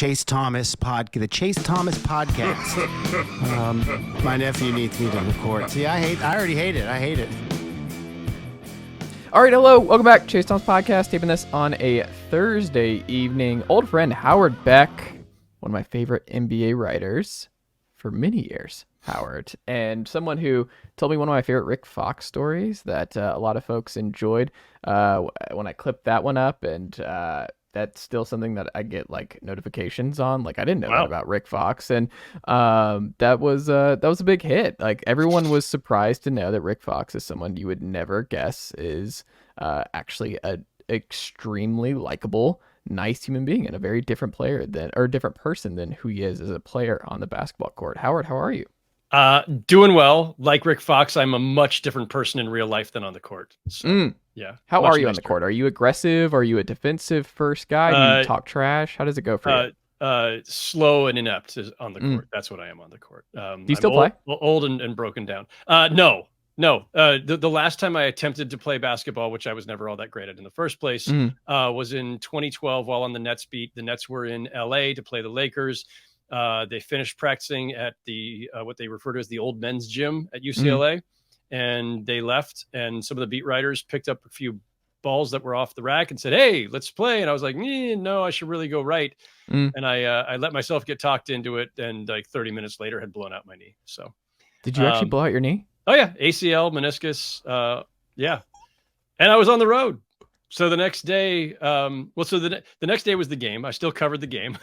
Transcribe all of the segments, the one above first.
Chase Thomas the Chase Thomas podcast. My nephew needs me to record. See, I already hate it. I hate it. All right, hello. Welcome back. Chase Thomas podcast, taping this on a Thursday evening. Old friend Howard Beck, one of my favorite NBA writers for many years, Howard, and someone who told me one of my favorite Rick Fox stories that a lot of folks enjoyed when I clipped that one up, and that's still something that I get like notifications on. Like I didn't know that about Rick Fox, and that was a big hit. Like everyone was surprised to know that Rick Fox is someone you would never guess is actually an extremely likable, nice human being and a very different different person than who he is as a player on the basketball court. Howard, how are you? Doing well. Like Rick Fox, I'm a much different person in real life than on the court. So, yeah. How are you on the court? Are you aggressive? Are you a defensive first guy? Do you talk trash? How does it go for you? Slow and inept on the court. That's what I am on the court. Do you still play? Old and broken down. No. The last time I attempted to play basketball, which I was never all that great at in the first place, was in 2012 while on the Nets beat. The Nets were in LA to play the Lakers. They finished practicing at the what they refer to as the old men's gym at UCLA, and they left. And some of the beat writers picked up a few balls that were off the rack and said, "Hey, let's play." And I was like, "No, I should really go right." And I let myself get talked into it, and like 30 minutes later, had blown out my knee. So, did you actually blow out your knee? Oh yeah, ACL, meniscus, yeah. And I was on the road. So the next day, the next day was the game. I still covered the game.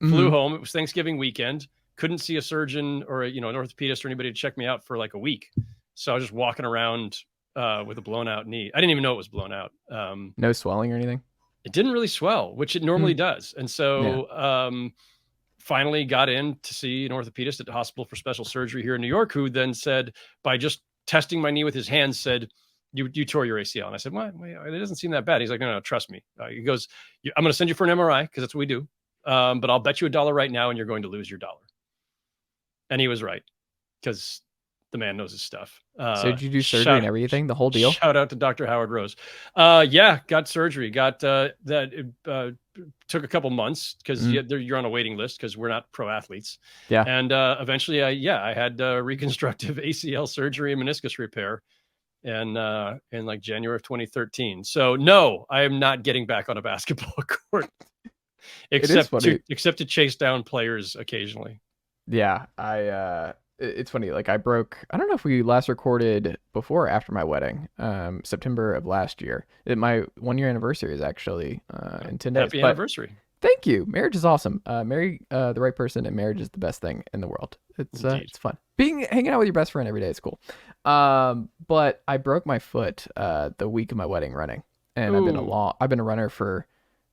Flew home. It was Thanksgiving weekend. Couldn't see a surgeon or an orthopedist or anybody to check me out for like a week. So I was just walking around with a blown out knee. I didn't even know it was blown out. No swelling or anything? It didn't really swell, which it normally does. And so finally got in to see an orthopedist at the Hospital for Special Surgery here in New York, who then said, by just testing my knee with his hands, said, you tore your ACL. And I said, well, it doesn't seem that bad. He's like, no, trust me. He goes, I'm going to send you for an MRI because that's what we do. But I'll bet you $1 right now and you're going to lose your $1. And he was right because the man knows his stuff. So did you do surgery and everything, the whole deal? Shout out to Dr. Howard Rose. Yeah, got surgery. Got took a couple months because you're on a waiting list because we're not pro athletes. Yeah. And eventually, I had reconstructive ACL surgery and meniscus repair in like January of 2013. So no, I am not getting back on a basketball court. Except to chase down players occasionally. Yeah, it's funny. Like I don't know if we last recorded before or after my wedding, September of last year. My 1 year anniversary is actually in 10 days. Happy anniversary. Thank you. Marriage is awesome. Marry the right person, and marriage is the best thing in the world. It's fun. Hanging out with your best friend every day is cool. But I broke my foot the week of my wedding running, and I've been a runner for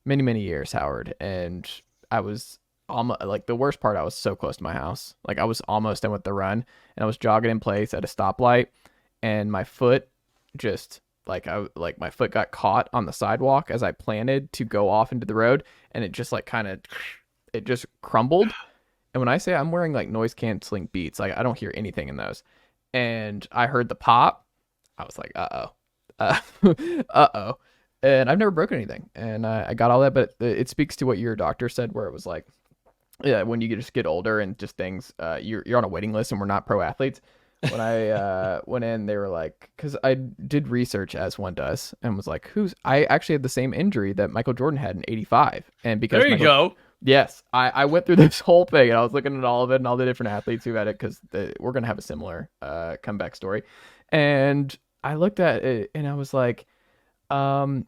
many, many years, Howard. And I was almost like the worst part. I was so close to my house. Like I was almost done with the run and I was jogging in place at a stoplight and my foot just my foot got caught on the sidewalk as I planted to go off into the road. And it just it just crumbled. And when I say I'm wearing like noise canceling Beats, like I don't hear anything in those. And I heard the pop. I was like, uh-oh. And I've never broken anything, and I got all that. But it speaks to what your doctor said, where it was like, yeah, when you just get older and just things, you're on a waiting list, and we're not pro athletes. When I went in, they were like, because I did research as one does, and was like, I actually had the same injury that Michael Jordan had in '85, and because there you go. Yes, I went through this whole thing, and I was looking at all of it and all the different athletes who had it because we're gonna have a similar comeback story, and I looked at it and I was like.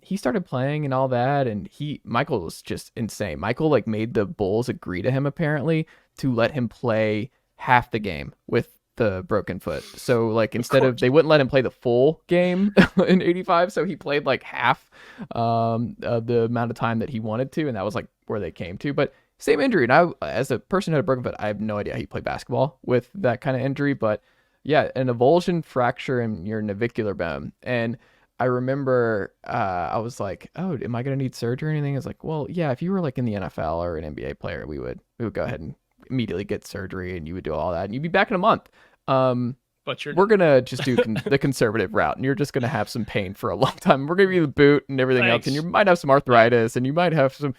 He started playing and all that, and Michael was just insane. Michael like made the Bulls agree to him apparently to let him play half the game with the broken foot. So like they wouldn't let him play the full game in '85, so he played like half the amount of time that he wanted to, and that was like where they came to. But same injury, and I, as a person who had a broken foot, I have no idea how you play basketball with that kind of injury. But yeah, an avulsion fracture in your navicular bone. And I remember I was like, oh, am I going to need surgery or anything? It's like, well, yeah, if you were like in the NFL or an NBA player, we would go ahead and immediately get surgery and you would do all that and you'd be back in a month. But we're going to just do the conservative route, and you're just going to have some pain for a long time. We're going to give you the boot and everything else, and you might have some arthritis and you might have some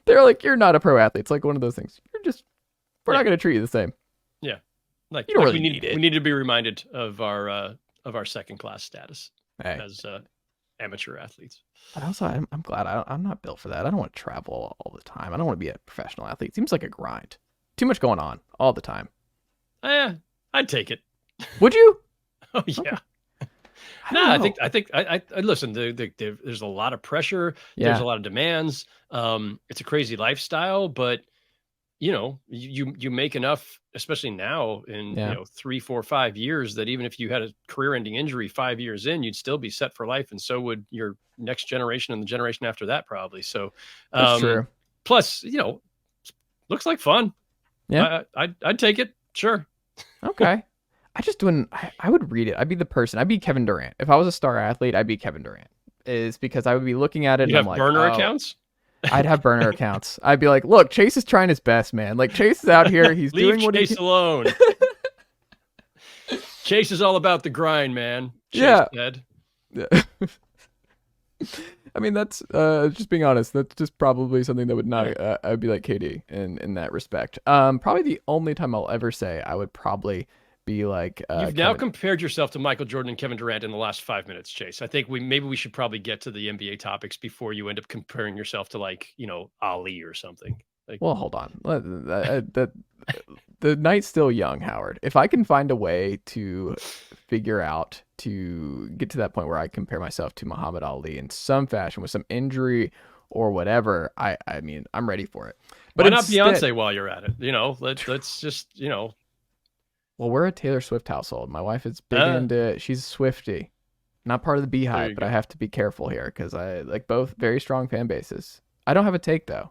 They're like, you're not a pro athlete. It's like one of those things. We're not going to treat you the same. Yeah. Like, you don't really we need it. We need to be reminded of our second class status as amateur athletes. But also, I'm glad I'm not built for that. I don't want to travel all the time. I don't want to be a professional athlete. It seems like a grind. Too much going on all the time. I'd take it. Would you? Oh yeah. Okay. I think I listen. There's a lot of pressure. Yeah. There's a lot of demands. It's a crazy lifestyle, but you make enough, especially now in 3, 4, 5 years, that even if you had a career-ending injury 5 years in, you'd still be set for life, and so would your next generation and the generation after that probably. So that's true. Plus, looks like fun. Yeah, I'd take it. Sure. Okay. I just wouldn't. I would read it. I'd be the person. I'd be Kevin Durant. If I was a star athlete, I'd be Kevin Durant. Is because I would be looking at it. You and have I'm like, burner accounts. I'd have burner accounts. I'd be like, look, Chase is trying his best, man. Like Chase is out here. He's Leave doing what Chase he alone. Chase is all about the grind, man. Chase said. Yeah. I mean, that's just being honest. That's just probably something that would not. I'd be like KD in that respect. Probably the only time I'll ever say I would probably be like. You've now compared yourself to Michael Jordan and Kevin Durant in the last 5 minutes, Chase. I think we should probably get to the NBA topics before you end up comparing yourself to Ali or something. Like, well, hold on. The night's still young, Howard. If I can find a way to figure out to get to that point where I compare myself to Muhammad Ali in some fashion with some injury or whatever, I mean, I'm ready for it. But why not Beyonce while you're at it? Let's just. Well, we're a Taylor Swift household. My wife is big into. She's a Swiftie, not part of the Beehive, but I have to be careful here because I like both very strong fan bases. I don't have a take though.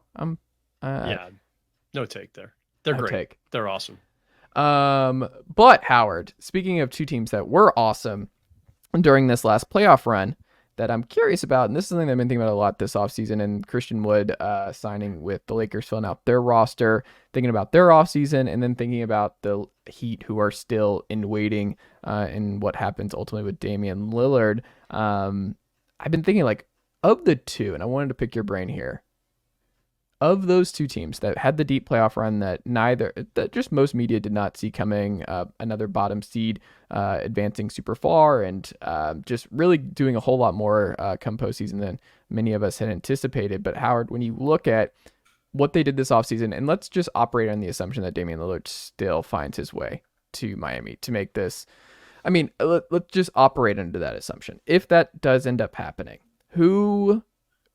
No take there. They're great. Take. They're awesome. But Howard, speaking of two teams that were awesome during this last playoff run that I'm curious about, and this is something that I've been thinking about a lot this offseason, and Christian Wood signing with the Lakers, filling out their roster, thinking about their offseason, and then thinking about the Heat, who are still in waiting and what happens ultimately with Damian Lillard. I've been thinking, like, of the two, and I wanted to pick your brain here. Of those two teams that had the deep playoff run that just most media did not see coming, another bottom seed advancing super far and just really doing a whole lot more come postseason than many of us had anticipated. But Howard, when you look at what they did this offseason, and let's just operate on the assumption that Damian Lillard still finds his way to Miami to make this. I mean, let's just operate under that assumption. If that does end up happening, who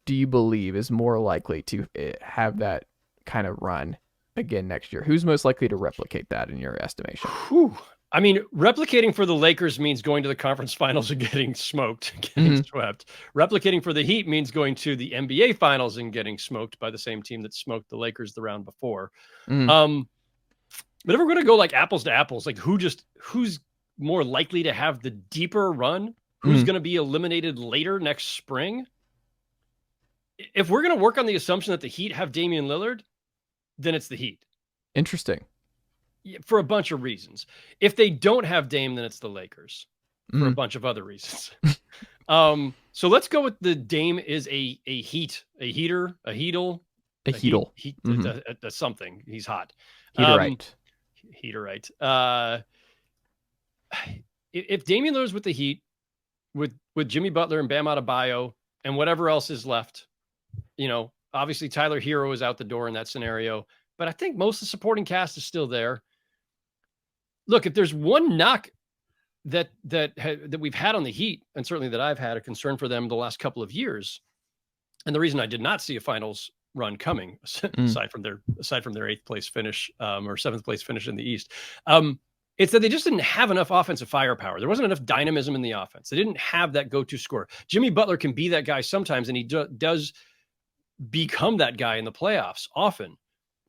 do you believe is more likely to have that kind of run again next year? Who's most likely to replicate that in your estimation? Whew. I mean, replicating for the Lakers means going to the conference finals and getting smoked, getting swept. Replicating for the Heat means going to the NBA finals and getting smoked by the same team that smoked the Lakers the round before. But if we're going to go like apples to apples, like who's more likely to have the deeper run? Who's going to be eliminated later next spring? If we're going to work on the assumption that the Heat have Damian Lillard, then it's the Heat. Interesting. For a bunch of reasons. If they don't have Dame, then it's the Lakers for a bunch of other reasons. So let's go with the Dame is a heater, a heatle. Something. He's hot. Heaterite. If Damian Lillard's with the Heat, with Jimmy Butler and Bam Adebayo and whatever else is left, obviously Tyler Hero is out the door in that scenario, but I think most of the supporting cast is still there. Look, if there's one knock that we've had on the Heat, and certainly that I've had a concern for them the last couple of years, and the reason I did not see a finals run coming, aside from their 8th place finish or 7th place finish in the East, it's that they just didn't have enough offensive firepower. There wasn't enough dynamism in the offense. They didn't have that go-to scorer. Jimmy Butler can be that guy sometimes, and he does become that guy in the playoffs often,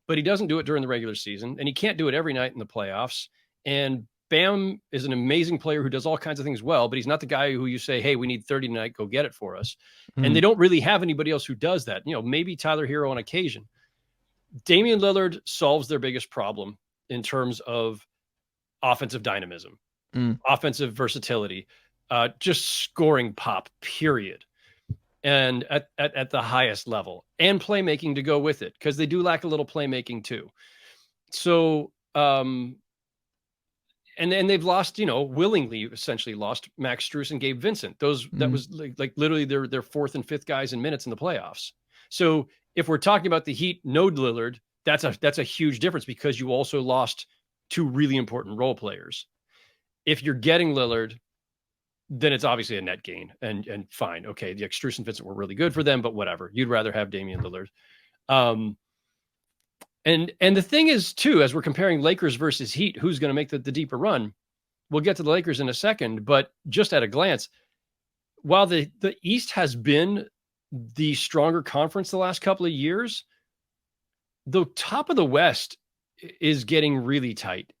but he doesn't do it during the regular season, and he can't do it every night in the playoffs. And Bam is an amazing player who does all kinds of things well, but he's not the guy who you say, hey, we need 30 tonight, go get it for us. And they don't really have anybody else who does that. Maybe Tyler Hero on occasion. Damian Lillard solves their biggest problem in terms of offensive dynamism, offensive versatility, just scoring pop, period. and at the highest level, and playmaking to go with it, because they do lack a little playmaking too. So, and they've lost, willingly, essentially lost Max Strus and Gabe Vincent. That was like literally their fourth and fifth guys in minutes in the playoffs. So if we're talking about the Heat, no Lillard, that's a huge difference, because you also lost two really important role players. If you're getting Lillard, then it's obviously a net gain, and fine. Okay. The Strus and Vincent were really good for them, but whatever. You'd rather have Damian Lillard. And the thing is too, as we're comparing Lakers versus Heat, who's going to make the deeper run? We'll get to the Lakers in a second, but just at a glance, while the East has been the stronger conference the last couple of years, the top of the West is getting really tight.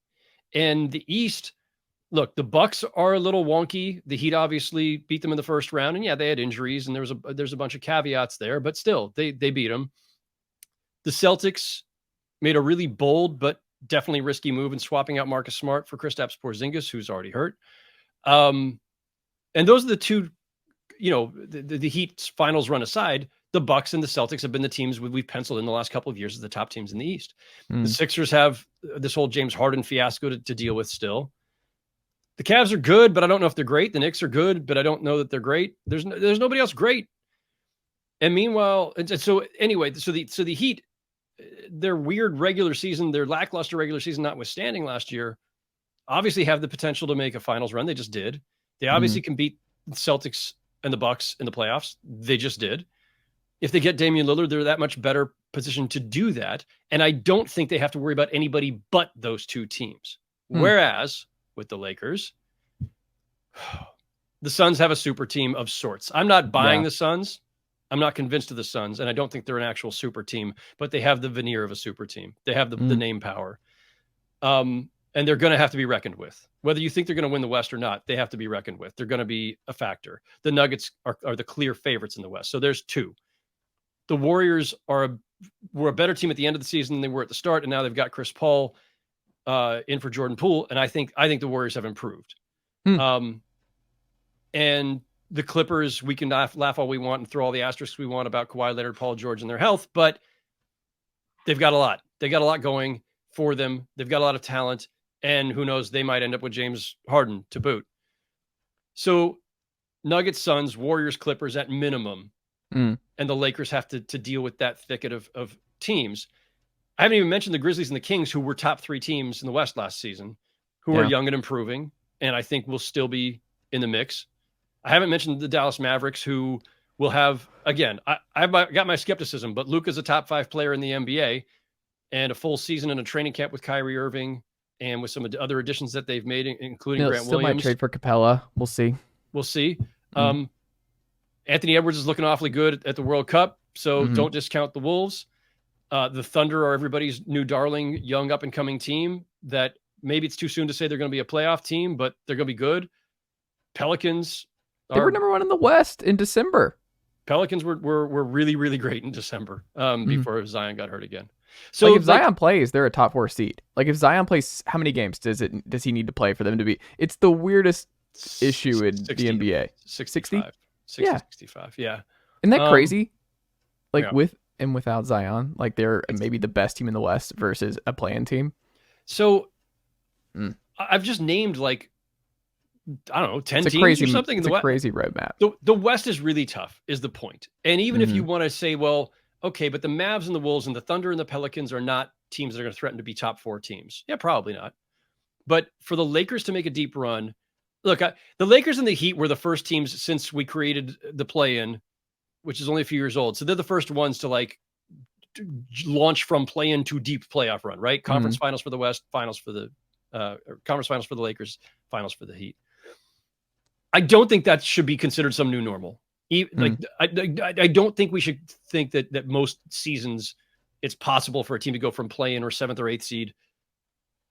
And the East, look, the Bucks are a little wonky. The Heat obviously beat them in the first round, and yeah, they had injuries, and there's a bunch of caveats there, but still, they beat them. The Celtics made a really bold but definitely risky move in swapping out Marcus Smart for Kristaps Porzingis, who's already hurt. And those are the two, the Heat's finals run aside, the Bucks and the Celtics have been the teams we've penciled in the last couple of years as the top teams in the East. The Sixers have this whole James Harden fiasco to deal with still. The Cavs are good, but I don't know if they're great. The Knicks are good, but I don't know that they're great. There's nobody else great. And meanwhile, so the Heat, their weird regular season, their lackluster regular season notwithstanding last year, obviously have the potential to make a finals run. They just did. They obviously can beat the Celtics and the Bucks in the playoffs. They just did. If they get Damian Lillard, they're that much better positioned to do that. And I don't think they have to worry about anybody but those two teams. Whereas with the Lakers, the Suns have a super team of sorts. I'm not buying the Suns. I'm not convinced of the Suns, and I don't think they're an actual super team, but they have the veneer of a super team. They have the name power. And they're going to have to be reckoned with. Whether you think they're going to win the West or not, they have to be reckoned with. They're going to be a factor. The Nuggets are the clear favorites in the West. So there's two. The Warriors were a better team at the end of the season than they were at the start, and now they've got Chris Paul in for Jordan Poole, and I think the Warriors have improved. And the Clippers, we can laugh all we want and throw all the asterisks we want about Kawhi Leonard, Paul George, and their health, but they've got a lot. They got a lot going for them. They've got a lot of talent, and who knows, they might end up with James Harden to boot. So Nuggets, Suns, Warriors, Clippers at minimum, and the Lakers have to deal with that thicket of teams. I haven't even mentioned the Grizzlies and the Kings, who were top three teams in the West last season, who are young and improving, and I think will still be in the mix. I haven't mentioned the Dallas Mavericks, who will have, again, I've got my skepticism, but Luka's a top 5 player in the NBA, and a full season in a training camp with Kyrie Irving and with some other additions that they've made, including Grant still Williams. Might trade for Capella. We'll see. Anthony Edwards is looking awfully good at the World Cup, so don't discount the Wolves. The Thunder are everybody's new darling, young up-and-coming team that maybe it's too soon to say they're going to be a playoff team, but they're going to be good. Pelicans. They were number 1 in the West in December. Pelicans were really, really great in December before Zion got hurt again. So if Zion plays, they're a top 4 seed. Like if Zion plays, how many games does he need to play for them to be? It's the weirdest issue in 60, the NBA. 60? 65. Yeah. Isn't that crazy? With and without Zion, like they're maybe the best team in the West versus a play-in team. So I've just named 10 teams or something. It's a crazy roadmap. The West is really tough, is the point. And even if you want to say, well, okay, but the Mavs and the Wolves and the Thunder and the Pelicans are not teams that are going to threaten to be top 4 teams. Yeah, probably not. But for the Lakers to make a deep run, look, the Lakers and the Heat were the first teams since we created the play-in, which is only a few years old. So they're the first ones to launch from play-in to deep playoff run, right? Conference finals for the West, finals for the conference finals for the Lakers, finals for the Heat. I don't think that should be considered some new normal. I don't think we should think that most seasons it's possible for a team to go from play-in or 7th or 8th seed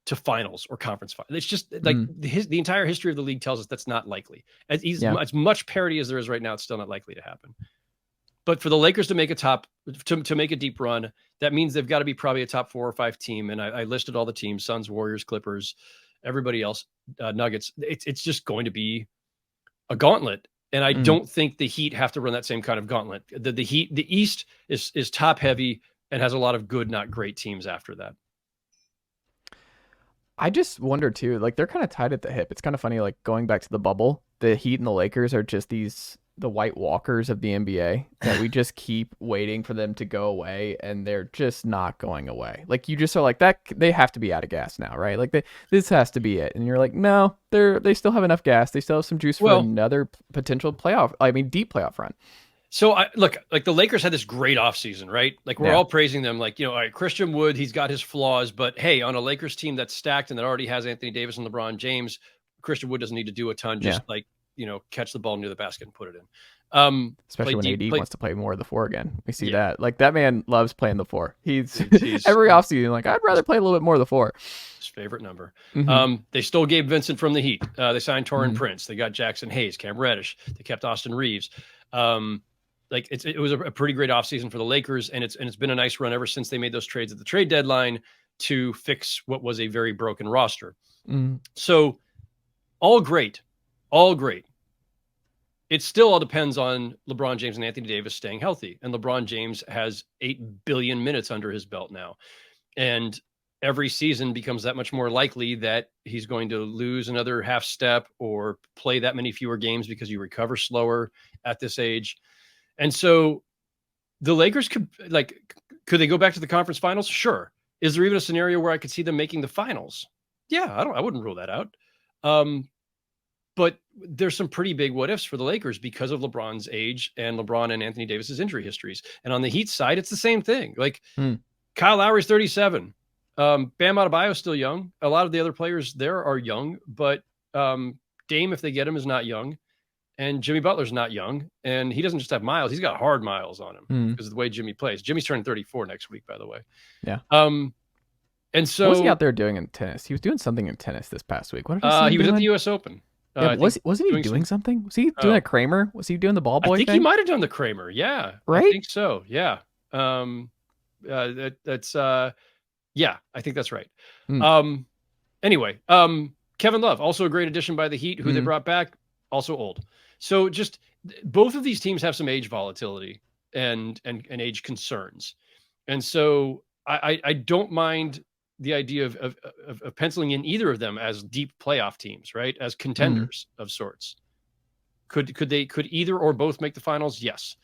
to finals or conference finals. It's just the entire history of the league tells us that's not likely. As much parity as there is right now, it's still not likely to happen. But for the Lakers to make to make a deep run, that means they've got to be probably a top 4 or 5 team. And I listed all the teams: Suns, Warriors, Clippers, everybody else, Nuggets. It's just going to be a gauntlet. And I don't think the Heat have to run that same kind of gauntlet. The East is top heavy and has a lot of good, not great teams after that. I just wonder too, like they're kind of tied at the hip. It's kind of funny, like going back to the bubble, the Heat and the Lakers are just the White Walkers of the NBA that we just keep waiting for them to go away, and they're just not going away. Like you just are like that. They have to be out of gas now, right? Like this has to be it. And you're like, no, they still have enough gas. They still have some juice for another potential playoff. I mean, deep playoff run. So look, like the Lakers had this great offseason, right? Like we're all praising them. Like, all right, Christian Wood, he's got his flaws, but hey, on a Lakers team that's stacked and that already has Anthony Davis and LeBron James, Christian Wood doesn't need to do a ton. Just catch the ball near the basket and put it in. Especially when AD wants to play more of the 4 again. We see that. Like that man loves playing the 4. He's every offseason like, I'd rather play a little bit more of the 4. His favorite number. They stole Gabe Vincent from the Heat. They signed Taurean Prince. They got Jackson Hayes, Cam Reddish. They kept Austin Reeves. It was a pretty great offseason for the Lakers, and it's been a nice run ever since they made those trades at the trade deadline to fix what was a very broken roster. So all great. It still all depends on LeBron James and Anthony Davis staying healthy. And LeBron James has 8 billion minutes under his belt now. And every season becomes that much more likely that he's going to lose another half step or play that many fewer games because you recover slower at this age. And so the Lakers could they go back to the conference finals? Sure. Is there even a scenario where I could see them making the finals? Yeah, I wouldn't rule that out. But there's some pretty big what ifs for the Lakers because of LeBron's age and LeBron and Anthony Davis's injury histories. And on the Heat side, it's the same thing. Like Kyle Lowry's 37. Bam Adebayo's still young. A lot of the other players there are young, but Dame, if they get him, is not young. And Jimmy Butler's not young. And he doesn't just have miles. He's got hard miles on him because of the way Jimmy plays. Jimmy's turning 34 next week, by the way. Yeah. And so what was he out there doing in tennis? He was doing something in tennis this past week. What did I see he was at the U.S. Open. Yeah, wasn't he doing something? Was he doing a Kramer? Was he doing the ball boy I think thing? he might have done the Kramer. Yeah. Right? I think so. Yeah. Yeah, I think that's right. Anyway, Kevin Love, also a great addition by the Heat, who they brought back, also old. So just both of these teams have some age volatility and age concerns. And so I don't mind the idea of penciling in either of them as deep playoff teams, right? As contenders of sorts. Could either or both make the finals? Yes.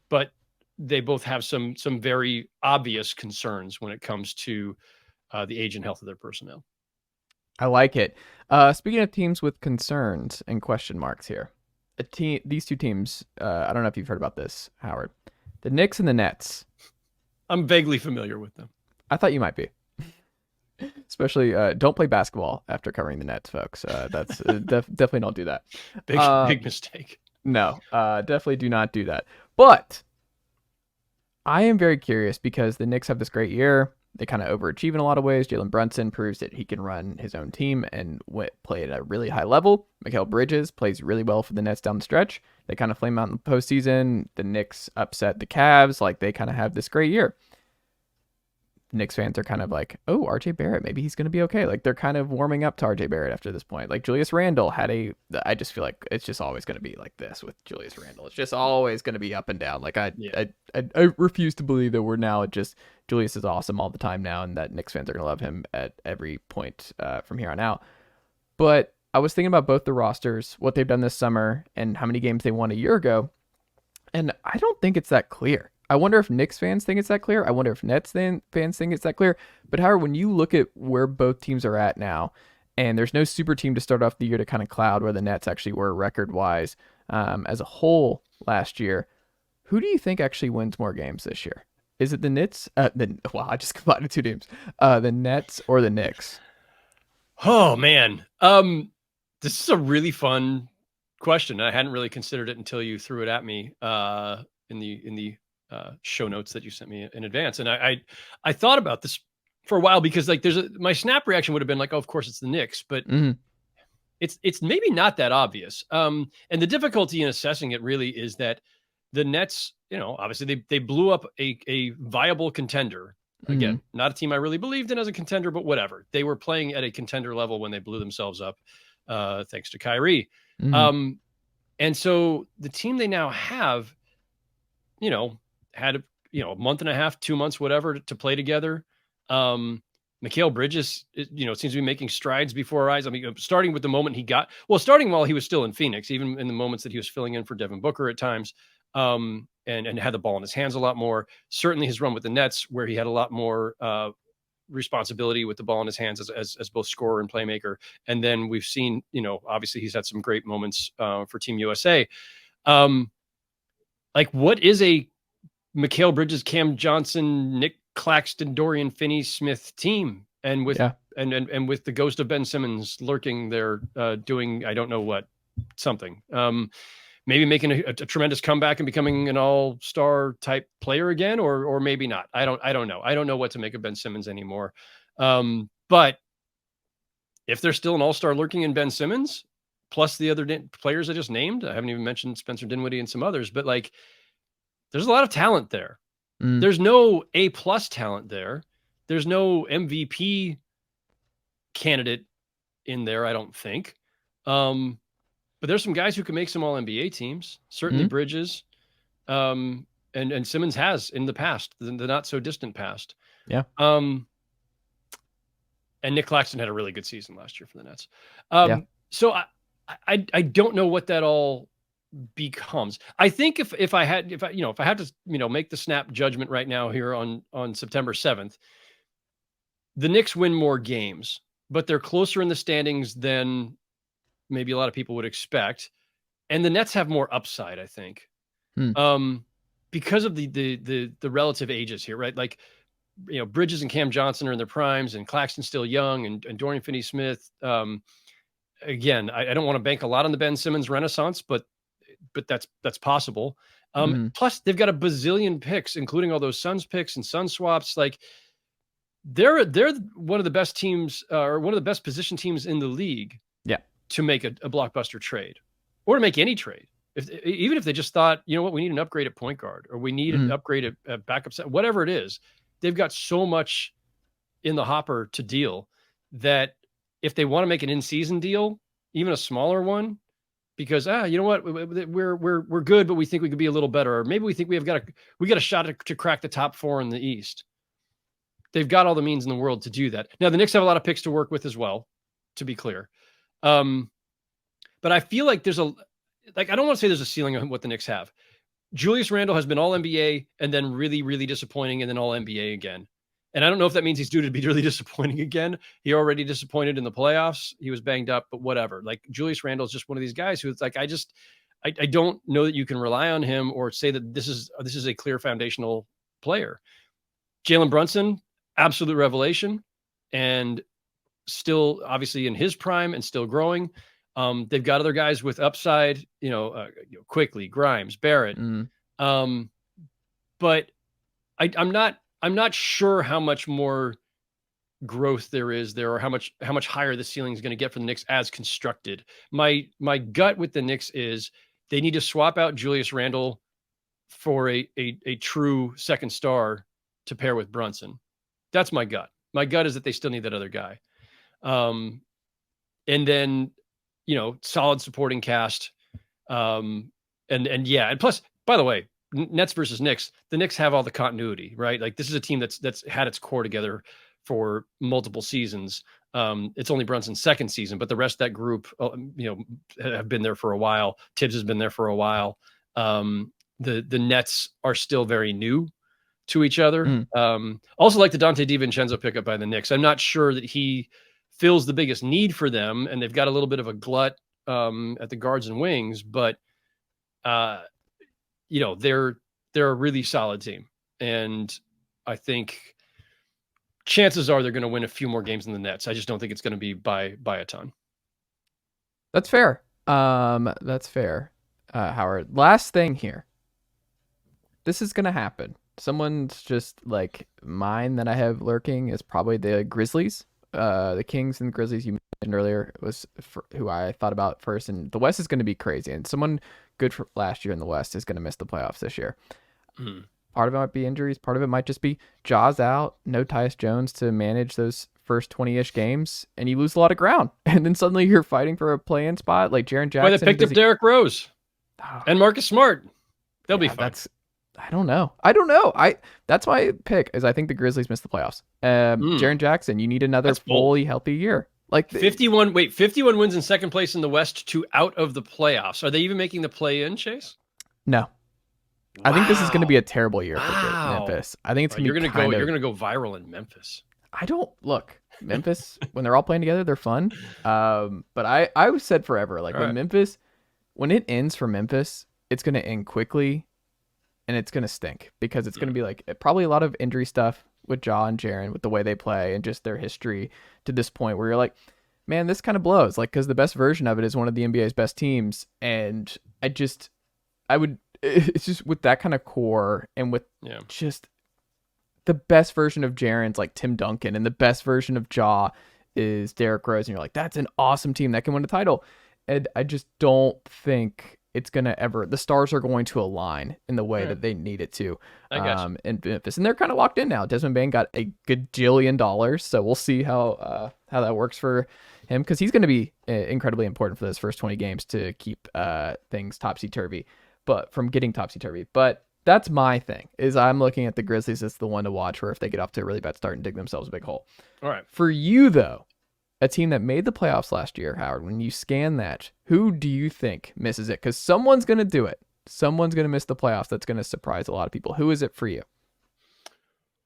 But they both have some very obvious concerns when it comes to the age and health of their personnel. I like it. Speaking of teams with concerns and question marks here, these two teams, I don't know if you've heard about this, Howard. The Knicks and the Nets. I'm vaguely familiar with them. I thought you might be. Especially, don't play basketball after covering the Nets, folks. That's definitely don't do that. Big mistake. No, definitely do not do that. But I am very curious because the Knicks have this great year. They kind of overachieve in a lot of ways. Jalen Brunson proves that he can run his own team and play at a really high level. Mikal Bridges plays really well for the Nets down the stretch. They kind of flame out in the postseason. The Knicks upset the Cavs. Like, they kind of have this great year. Knicks fans are kind of like, oh, RJ Barrett, maybe he's going to be okay. Like, they're kind of warming up to RJ Barrett after this point. Like, Julius Randle I just feel like it's just always going to be like this with Julius Randle. It's just always going to be up and down. Like, I refuse to believe that we're now just Julius is awesome all the time now, and that Knicks fans are going to love him at every point from here on out. But I was thinking about both the rosters, what they've done this summer, and how many games they won a year ago. And I don't think it's that clear. I wonder if Knicks fans think it's that clear. I wonder if Nets fans think it's that clear. But Howard, when you look at where both teams are at now, and there's no super team to start off the year to kind of cloud where the Nets actually were record-wise as a whole last year, who do you think actually wins more games this year? Is it the Nets? Wow, I just combined two teams. The Nets or the Knicks? Oh, man. This is a really fun question. I hadn't really considered it until you threw it at me in the show notes that you sent me in advance. And I thought about this for a while because like my snap reaction would have been like, oh, of course it's the Knicks, but it's maybe not that obvious. And the difficulty in assessing it really is that the Nets, obviously they blew up a viable contender. Again, not a team I really believed in as a contender, but whatever. They were playing at a contender level when they blew themselves up, thanks to Kyrie. And so the team they now have, had a month and a half, 2 months, whatever, to play together. Mikal Bridges, seems to be making strides before our eyes. I mean, starting with the moment starting while he was still in Phoenix, even in the moments that he was filling in for Devin Booker at times, and had the ball in his hands a lot more. Certainly his run with the Nets, where he had a lot more responsibility with the ball in his hands as both scorer and playmaker. And then we've seen, obviously he's had some great moments for Team USA. What is a Mikal Bridges, Cam Johnson, Nick Claxton, Dorian Finney-Smith team, and with and with the ghost of Ben Simmons lurking there, doing I don't know what, something, maybe making a tremendous comeback and becoming an all-star type player again, or maybe not. I don't know. I don't know what to make of Ben Simmons anymore. But if there's still an all-star lurking in Ben Simmons, plus the other players I just named, I haven't even mentioned Spencer Dinwiddie and some others, but there's a lot of talent there. There's no A+ talent there. There's no MVP candidate in there, I don't think. But there's some guys who can make some All-NBA teams. Certainly Bridges, and Simmons has in the past, the not so distant past. Yeah. And Nick Claxton had a really good season last year for the Nets. So I don't know what that all becomes. I think if I had to make the snap judgment right now here on September 7th, the Knicks win more games, but they're closer in the standings than maybe a lot of people would expect, and the Nets have more upside, I think, because of the relative ages here, right? Bridges and Cam Johnson are in their primes, and Claxton's still young, and Dorian Finney-Smith. Again, I don't want to bank a lot on the Ben Simmons renaissance, but that's possible. Plus they've got a bazillion picks, including all those Suns picks and Sun swaps. They're one of the best teams, or one of the best position teams in the league. Yeah. To make a blockbuster trade, or to make any trade. Even if they just thought, we need an upgrade at point guard, or we need an upgrade at backup set, whatever it is, they've got so much in the hopper to deal that if they want to make an in-season deal, even a smaller one, because you know what, we're good, but we think we could be a little better, or maybe we think we got a shot to crack the top 4 in the East. They've got all the means in the world to do that. Now the Knicks have a lot of picks to work with as well, to be clear. But I feel like there's I don't want to say there's a ceiling on what the Knicks have. Julius Randle has been all NBA and then really, really disappointing, and then all NBA again. And I don't know if that means he's due to be really disappointing again. He already disappointed in the playoffs. He was banged up, but whatever. Julius Randle is just one of these guys who it's I don't know that you can rely on him or say that this is a clear foundational player. Jalen Brunson, absolute revelation, and still obviously in his prime and still growing. They've got other guys with upside, Quickly, Grimes, Barrett. But I'm not sure how much more growth there is there, or how much higher the ceiling is going to get for the Knicks as constructed. My gut with the Knicks is they need to swap out Julius Randle for a true second star to pair with Brunson. That's my gut. My gut is that they still need that other guy. And then, solid supporting cast. And plus, by the way, Nets versus Knicks, the Knicks have all the continuity, right? This is a team that's had its core together for multiple seasons. It's only Brunson's second season, but the rest of that group, have been there for a while. Tibbs has been there for a while. The Nets are still very new to each other. Also like the Dante DiVincenzo pickup by the Knicks. I'm not sure that he fills the biggest need for them, and they've got a little bit of a glut at the guards and wings, but they're a really solid team, and I think chances are they're going to win a few more games than the Nets. I just don't think it's going to be by a ton. That's fair. Howard. Last thing here. This is going to happen. Someone's just mine that I have lurking is probably the Grizzlies. The Kings and Grizzlies you mentioned earlier was who I thought about first, and the West is going to be crazy, and someone good for last year in the West is going to miss the playoffs this year. Part of it might be injuries, part of it might just be Jaws out, no Tyus Jones to manage those first 20-ish games, and you lose a lot of ground, and then suddenly you're fighting for a play-in spot like Jaren Jackson. Well, they picked up Derrick Rose. Oh, And Marcus Smart. They'll be fine. I don't know. That's my pick. Is I think the Grizzlies missed the playoffs. Jaren Jackson, you need another fully healthy year. Like 51 wins in second place in the West to out of the playoffs. Are they even making the play-in, Chase? No. Wow. I think this is going to be a terrible year for Wow. Memphis. I think it's going to be you're going to go viral in Memphis. I don't look Memphis when they're all playing together, they're fun. But I've said forever, like when it ends for Memphis, it's going to end quickly and it's going to stink because it's going to be like probably a lot of injury stuff with Ja and Jaren with the way they play and just their history to this point where you're like, man, this kind of blows. Like, cause the best version of it is one of the NBA's best teams. And it's just with that kind of core and with just the best version of Jaren's like Tim Duncan and the best version of Ja is Derrick Rose. And you're like, that's an awesome team that can win a title. And I just don't think it's going to ever, the stars are going to align in the way that they need it to in Memphis. And they're kind of locked in now. Desmond Bane got a gajillion dollars. So we'll see how that works for him because he's going to be incredibly important for those first 20 games to keep things topsy-turvy, but from getting topsy-turvy. But that's my thing is I'm looking at the Grizzlies as the one to watch where if they get off to a really bad start and dig themselves a big hole. All right. For you though, a team that made the playoffs last year, Howard, when you scan that, who do you think misses it? Because someone's going to do it. Someone's going to miss the playoffs. That's going to surprise a lot of people. Who is it for you?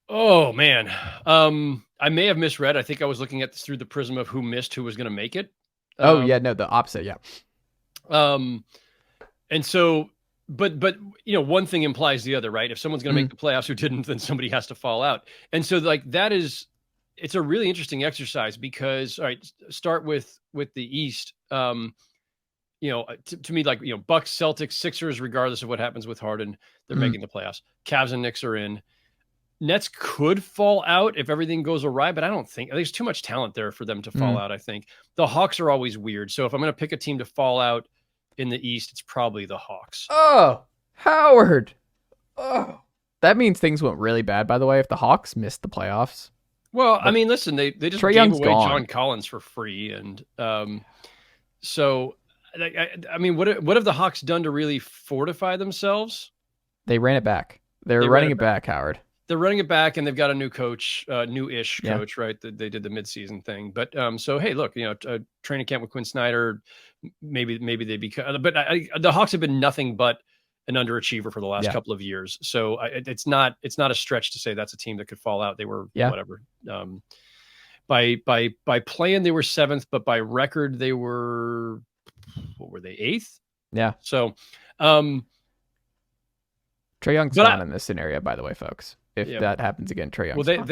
Oh, man. I may have misread. I think I was looking at this through the prism of who missed, who was going to make it. The opposite. Yeah. And so, but one thing implies the other, right? If someone's going to make the playoffs who didn't, then somebody has to fall out. And so like it's a really interesting exercise because, all right, start with the East. To me, like, Bucks, Celtics, Sixers, regardless of what happens with Harden, they're making the playoffs. Cavs and Knicks are in. Nets could fall out if everything goes awry, but I don't think there's too much talent there for them to fall out. I think the Hawks are always weird. So if I'm going to pick a team to fall out in the East, it's probably the Hawks. Oh, Howard. Oh, that means things went really bad, by the way, if the Hawks missed the playoffs. Well, I mean, listen, they just Trae gave Young's away gone. John Collins for free. And so, I mean, what have the Hawks done to really fortify themselves? They ran it back. They're running it back, Howard. They're running it back, and they've got a new coach, new-ish coach, right? They did the midseason thing. But so, hey, look, training camp with Quinn Snyder, maybe they become. But the Hawks have been nothing but an underachiever for the last couple of years. So it's not a stretch to say that's a team that could fall out. They were whatever. By playing, they were 7th, but by record, they were, what were they, 8th? Yeah. So Trae Young's gone in this scenario, by the way, folks. If that happens again, Trae Young's gone.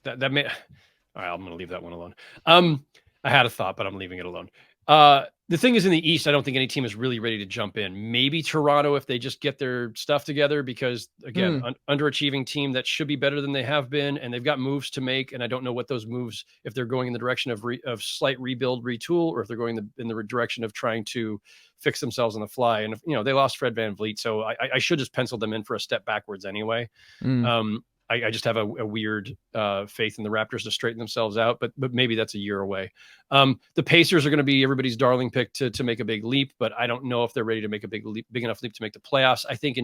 That may. All right, I'm going to leave that one alone. I had a thought, but I'm leaving it alone. The thing is, in the East, I don't think any team is really ready to jump in. Maybe Toronto, if they just get their stuff together, because again, underachieving team that should be better than they have been, and they've got moves to make. And I don't know what those moves, if they're going in the direction of slight rebuild, retool, or if they're going in the direction of trying to fix themselves on the fly. And if, they lost Fred VanVleet, so I should just pencil them in for a step backwards anyway. I just have a weird faith in the Raptors to straighten themselves out, but maybe that's a year away. The Pacers are going to be everybody's darling pick to make a big leap, but I don't know if they're ready to make a big enough leap to make the playoffs. I think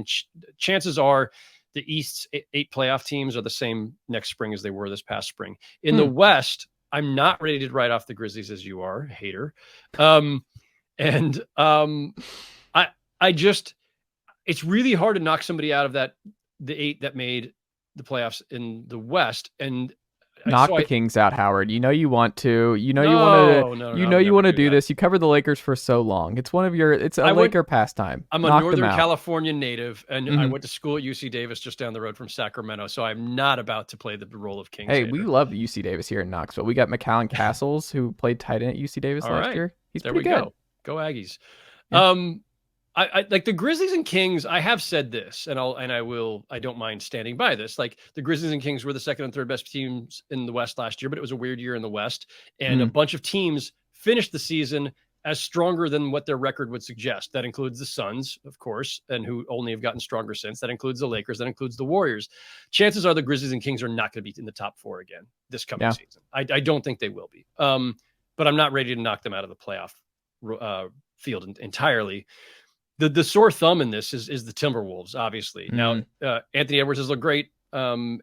chances are the East's 8 playoff teams are the same next spring as they were this past spring. In the West, I'm not ready to write off the Grizzlies as you are, hater. It's really hard to knock somebody out of the 8 that made the playoffs in the West, and knock the Kings out, Howard. You want to. You want to do this. You covered the Lakers for so long. It's a Laker pastime. I'm a Northern California native, and I went to school at UC Davis just down the road from Sacramento, so I'm not about to play the role of Kings. Hey, we love UC Davis here in Knoxville. We got McAllen Castles, who played tight end at UC Davis last year. He's pretty good. Go Aggies. Yeah. I like the Grizzlies and Kings. I have said this, and I don't mind standing by this. Like, the Grizzlies and Kings were the second and third best teams in the West last year, but it was a weird year in the West, and a bunch of teams finished the season as stronger than what their record would suggest. That includes the Suns, of course, and who only have gotten stronger since. That includes the Lakers. That includes the Warriors. Chances are the Grizzlies and Kings are not going to be in the top 4 again this coming season. I don't think they will be. But I'm not ready to knock them out of the playoff field entirely. the sore thumb in this is the Timberwolves, obviously. Mm. Now, Anthony Edwards has looked great. And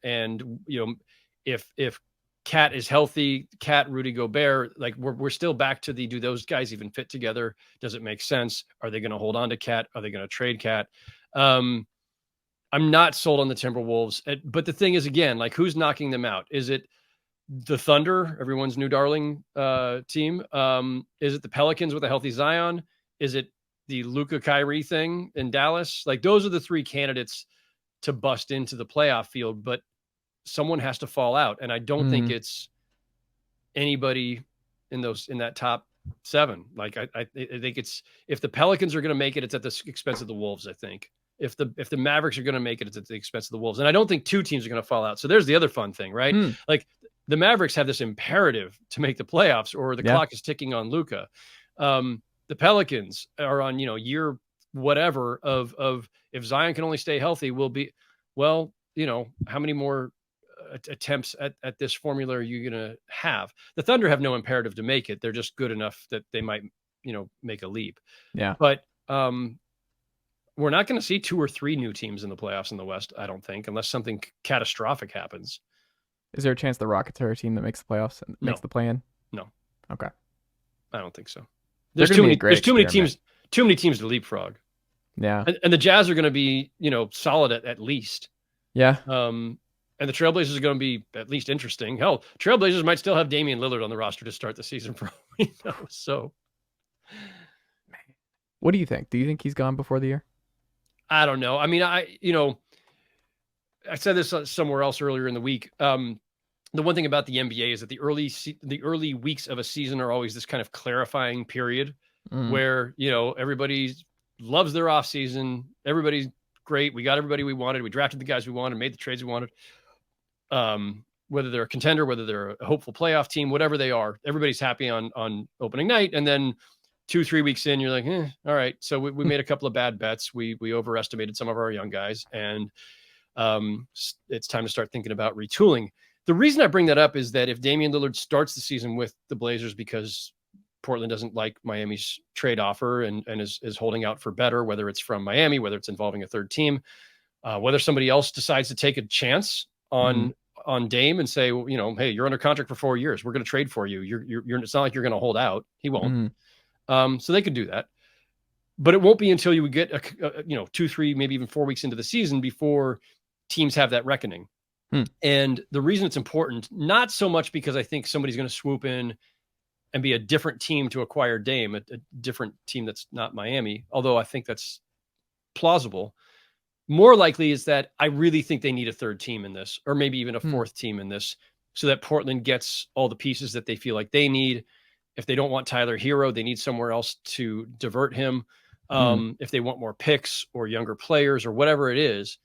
if Cat is healthy, Cat, Rudy Gobert, like we're still back to do those guys even fit together? Does it make sense? Are they going to hold on to Cat? Are they going to trade Cat? I'm not sold on the Timberwolves, but the thing is, again, like who's knocking them out? Is it the Thunder, everyone's new darling team? Is it the Pelicans with a healthy Zion? Is it the Luka Kyrie thing in Dallas? Like those are the three candidates to bust into the playoff field, but someone has to fall out. And I don't think it's anybody in that top 7. Like I think it's, if the Pelicans are going to make it, it's at the expense of the Wolves. I think if the Mavericks are going to make it, it's at the expense of the Wolves. And I don't think 2 teams are going to fall out. So there's the other fun thing, right? Like the Mavericks have this imperative to make the playoffs, or the clock is ticking on Luka. The Pelicans are on, year whatever of if Zion can only stay healthy, how many more attempts at this formula are you going to have? The Thunder have no imperative to make it. They're just good enough that they might, make a leap. Yeah. But we're not going to see 2 or 3 new teams in the playoffs in the West, I don't think, unless something catastrophic happens. Is there a chance the Rockets are a team that makes the playoffs and makes the play-in? No. Okay. I don't think so. There's too many teams to leapfrog. Yeah. And the Jazz are going to be, solid at least. Yeah. And the Trailblazers are going to be at least interesting. Hell, Trailblazers might still have Damian Lillard on the roster to start the season for all we know. So, what do you think? Do you think he's gone before the year? I don't know. I mean, I said this somewhere else earlier in the week. The one thing about the NBA is that the early weeks of a season are always this kind of clarifying period where, everybody loves their off season. Everybody's great. We got everybody we wanted. We drafted the guys we wanted, made the trades we wanted. Whether they're a contender, whether they're a hopeful playoff team, whatever they are, everybody's happy on opening night. And then 2-3 weeks in, you're like, all right. So we made a couple of bad bets. We overestimated some of our young guys, and it's time to start thinking about retooling. The reason I bring that up is that if Damian Lillard starts the season with the Blazers because Portland doesn't like Miami's trade offer and is holding out for better, whether it's from Miami, whether it's involving a third team, whether somebody else decides to take a chance on Dame and say, hey, you're under contract for 4 years. We're going to trade for you. You're it's not like you're going to hold out. He won't. So they could do that, but it won't be until you get 2, 3, maybe even 4 weeks into the season before teams have that reckoning. And the reason it's important, not so much because I think somebody's going to swoop in and be a different team to acquire Dame, a different team that's not Miami, although I think that's plausible. More likely is that I really think they need a third team in this, or maybe even a fourth team in this, so that Portland gets all the pieces that they feel like they need. If they don't want Tyler Hero, they need somewhere else to divert him. If they want more picks or younger players or whatever it is,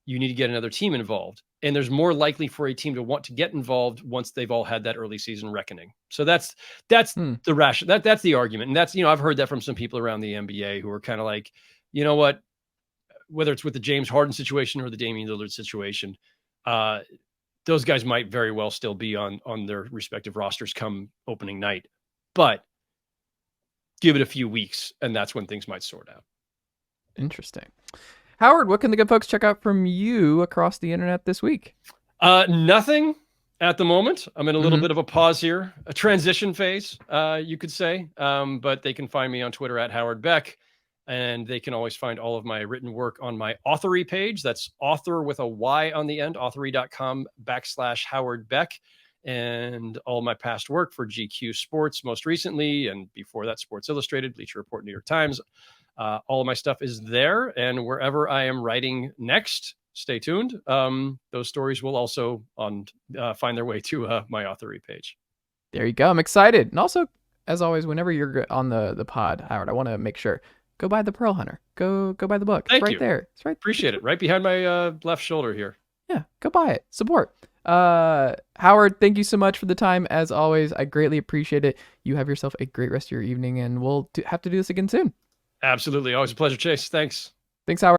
you need to get another team involved. And there's more likely for a team to want to get involved once they've all had that early season reckoning. So that's the rational, that's the argument. And that's, I've heard that from some people around the NBA who are kind of like, you know what, whether it's with the James Harden situation or the Damian Lillard situation, those guys might very well still be on their respective rosters come opening night, but give it a few weeks and that's when things might sort out. Interesting. Howard, what can the good folks check out from you across the internet this week? Nothing at the moment. I'm in a little bit of a pause here, a transition phase, you could say. But they can find me on Twitter at Howard Beck, and they can always find all of my written work on my Authory page. That's author with a Y on the end, authory.com/Howard Beck. And all my past work for GQ Sports most recently, and before that, Sports Illustrated, Bleacher Report, New York Times. All of my stuff is there, and wherever I am writing next, stay tuned. Those stories will also find their way to my Authory page. There you go. I'm excited. And also, as always, whenever you're on the pod, Howard, I want to make sure, go buy The Pearl Hunter. Go buy the book. Thank it's right you. there. It's right. Appreciate it. Right behind my left shoulder here. Yeah, go buy it. Support. Howard, thank you so much for the time. As always, I greatly appreciate it. You have yourself a great rest of your evening, and we'll have to do this again soon. Absolutely. Always a pleasure, Chase. Thanks. Thanks, Howard.